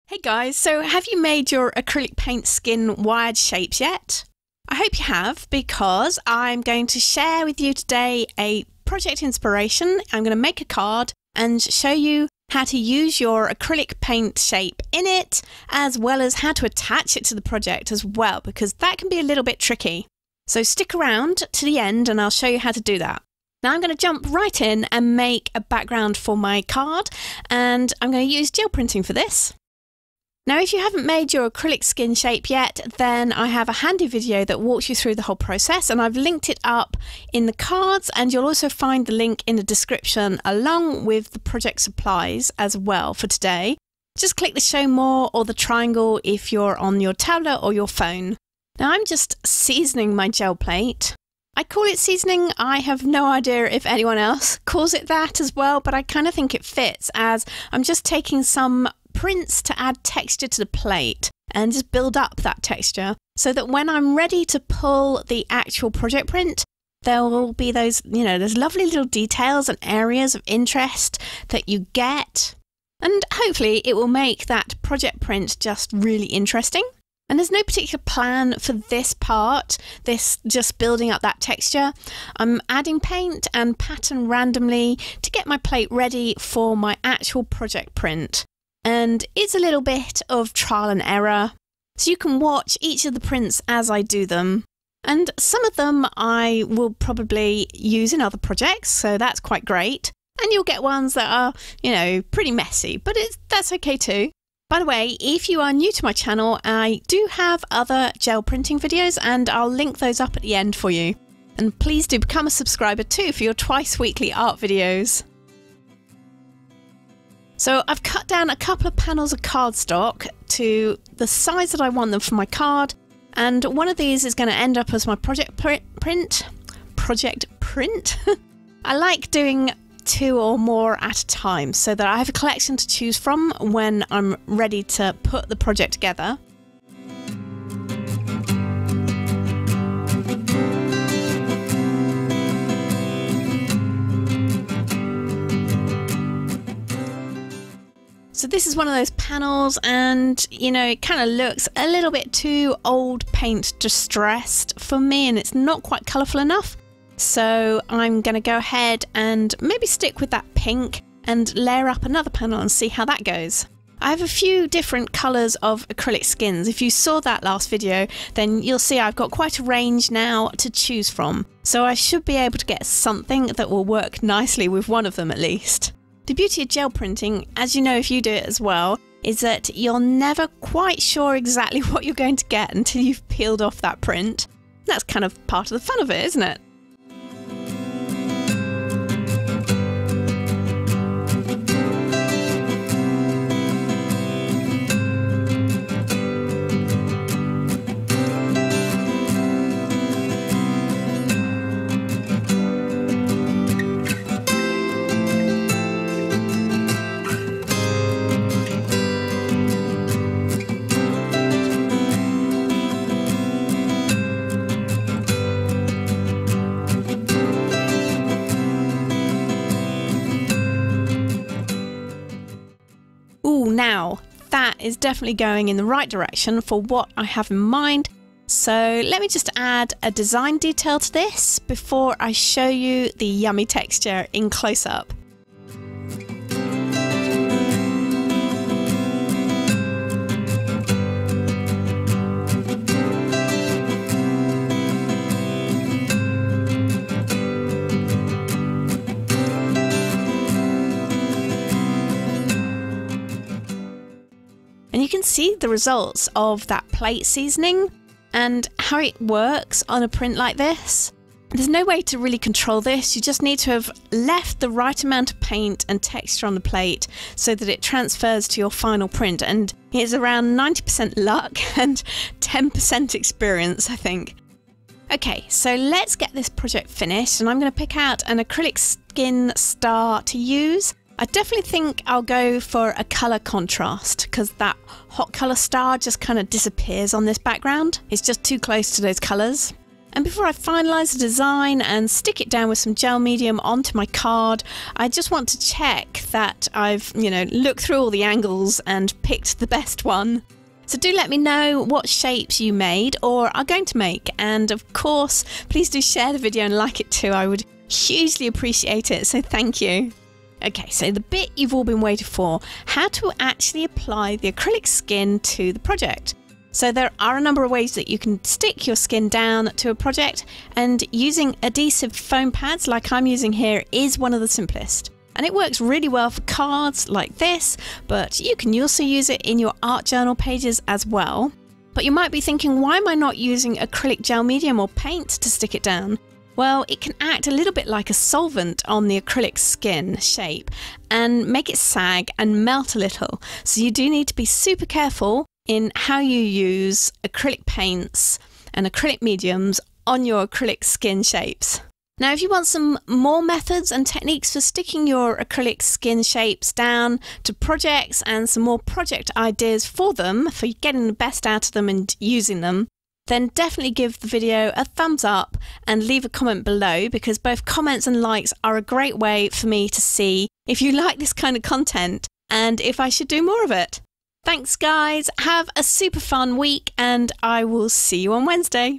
Hey guys, so have you made your acrylic paint skin wired shapes yet? I hope you have, because I'm going to share with you today a project inspiration. I'm going to make a card and show you how to use your acrylic paint shape in it, as well as how to attach it to the project as well, because that can be a little bit tricky. So stick around to the end and I'll show you how to do that. Now I'm going to jump right in and make a background for my card, and I'm going to use gel printing for this. Now, if you haven't made your acrylic skin shape yet, then I have a handy video that walks you through the whole process, and I've linked it up in the cards, and you'll also find the link in the description along with the project supplies as well for today. Just click the show more or the triangle if you're on your tablet or your phone. Now I'm just seasoning my gel plate. I call it seasoning. I have no idea if anyone else calls it that as well, but I kind of think it fits, as I'm just taking some prints to add texture to the plate and just build up that texture so that when I'm ready to pull the actual project print, there will be those, those lovely little details and areas of interest that you get. And hopefully it will make that project print just really interesting. And there's no particular plan for this part, this just building up that texture. I'm adding paint and pattern randomly to get my plate ready for my actual project print. And it's a little bit of trial and error, so you can watch each of the prints as I do them. And some of them I will probably use in other projects, so that's quite great. And you'll get ones that are, pretty messy, but that's okay too. By the way, if you are new to my channel, I do have other gel printing videos, and I'll link those up at the end for you. And please do become a subscriber too for your twice weekly art videos. So I've cut down a couple of panels of cardstock to the size that I want them for my card, and one of these is going to end up as my project print. I like doing 2 or more at a time so that I have a collection to choose from when I'm ready to put the project together. So this is one of those panels, and it kind of looks a little bit too old paint distressed for me, and it's not quite colourful enough. So I'm going to go ahead and maybe stick with that pink and layer up another panel and see how that goes. I have a few different colours of acrylic skins. If you saw that last video, then you'll see I've got quite a range now to choose from. So I should be able to get something that will work nicely with one of them at least. The beauty of gel printing, as you know if you do it as well, is that you're never quite sure exactly what you're going to get until you've peeled off that print. That's kind of part of the fun of it, isn't it? Now, that is definitely going in the right direction for what I have in mind. So let me just add a design detail to this before I show you the yummy texture in close-up. And you can see the results of that plate seasoning and how it works on a print like this. There's no way to really control this. You just need to have left the right amount of paint and texture on the plate so that it transfers to your final print. And it's around 90% luck and 10% experience, I think. Okay, so let's get this project finished, and I'm going to pick out an acrylic skin star to use. I definitely think I'll go for a colour contrast, because that hot colour star just kind of disappears on this background. It's just too close to those colours. And before I finalise the design and stick it down with some gel medium onto my card, I just want to check that I've, looked through all the angles and picked the best one. So do let me know what shapes you made or are going to make. And of course, please do share the video and like it too. I would hugely appreciate it, so thank you. Okay, so the bit you've all been waiting for, how to actually apply the acrylic skin to the project. So there are a number of ways that you can stick your skin down to a project, and using adhesive foam pads like I'm using here is one of the simplest. And it works really well for cards like this, but you can also use it in your art journal pages as well. But you might be thinking, why am I not using acrylic gel medium or paint to stick it down? Well, it can act a little bit like a solvent on the acrylic skin shape and make it sag and melt a little. So you do need to be super careful in how you use acrylic paints and acrylic mediums on your acrylic skin shapes. Now, if you want some more methods and techniques for sticking your acrylic skin shapes down to projects and some more project ideas for them, for getting the best out of them and using them, then definitely give the video a thumbs up and leave a comment below, because both comments and likes are a great way for me to see if you like this kind of content and if I should do more of it. Thanks guys, have a super fun week and I will see you on Wednesday.